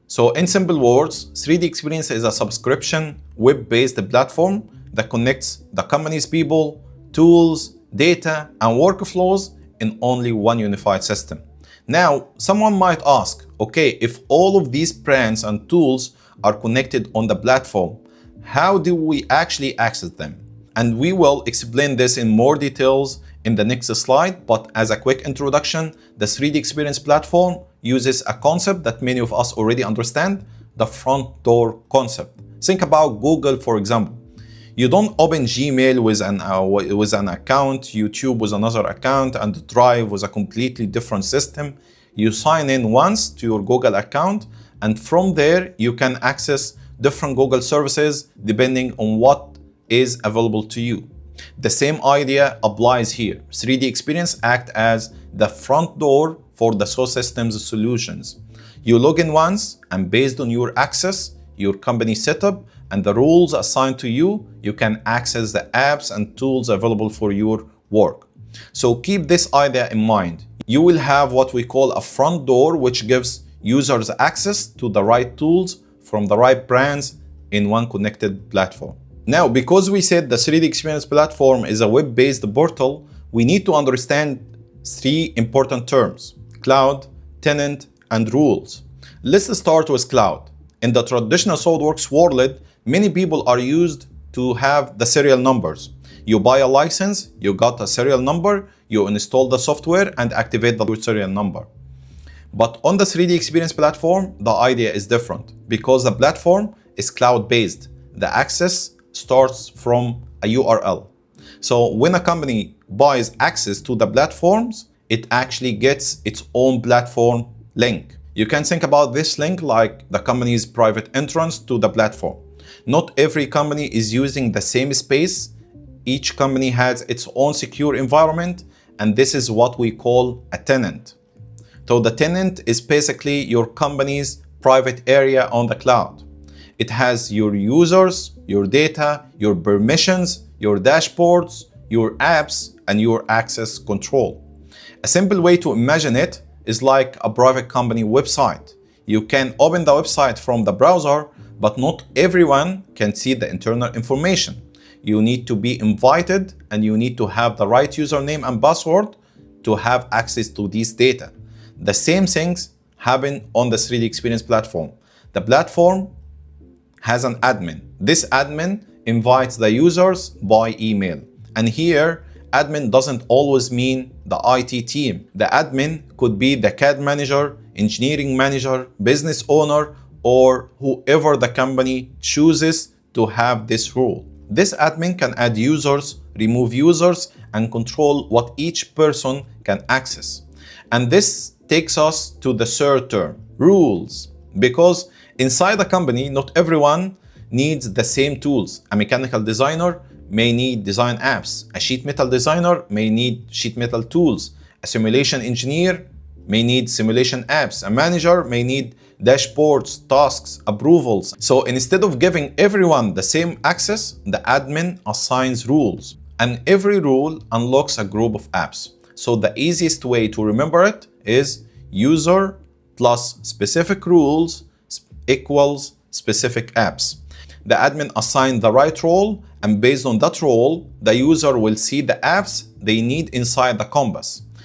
So in simple words, 3D Experience is a subscription web-based platform that connects the company's people, tools, data, and workflows in only one unified system. Now, someone might ask, okay, if all of these brands and tools are connected on the platform, how do we actually access them? And we will explain this in more details in the next slide, but as a quick introduction, the 3D Experience platform uses a concept that many of us already understand, the front door concept. Think about Google, for example. You don't open Gmail with an account, YouTube with another account, and Drive with a completely different system. You sign in once to your Google account, and from there you can access different Google services depending on what is available to you. The same idea applies here. 3D Experience acts as the front door for the Dassault Systèmes solutions. You log in once, and based on your access, your company setup, and the rules assigned to you, you can access the apps and tools available for your work. So keep this idea in mind. You will have what we call a front door, which gives users access to the right tools from the right brands in one connected platform. Now, because we said the 3D Experience platform is a web-based portal, we need to understand three important terms: cloud, tenant, and rules. Let's start with cloud. In the traditional SolidWorks world, many people are used to have the serial numbers. You buy a license, you got a serial number, you install the software and activate the serial number. But on the 3D Experience platform, the idea is different because the platform is cloud-based. The access starts from a URL. So when a company buys access to the platforms, it actually gets its own platform link. You can think about this link like the company's private entrance to the platform. Not every company is using the same space. Each company has its own secure environment, and this is what we call a tenant. So the tenant is basically your company's private area on the cloud. It has your users, your data, your permissions, your dashboards, your apps, and your access control. A simple way to imagine it is like a private company website. You can open the website from the browser, but not everyone can see the internal information. You need to be invited, and you need to have the right username and password to have access to these data. The same things happen on the 3D Experience platform. The platform has an admin. This admin invites the users by email. And here, admin doesn't always mean the IT team. The admin could be the CAD manager, engineering manager, business owner, or whoever the company chooses to have this role. This admin can add users, remove users, and control what each person can access. And this takes us to the third term, rules. Because inside a company, not everyone needs the same tools. A mechanical designer may need design apps. A sheet metal designer may need sheet metal tools. A simulation engineer may need simulation apps. A manager may need dashboards, tasks, approvals. So instead of giving everyone the same access, the admin assigns rules. And every rule unlocks a group of apps. So the easiest way to remember it is user plus specific rules equals specific apps. The admin assigns the right role, and based on that role, the user will see the apps they need inside the compass.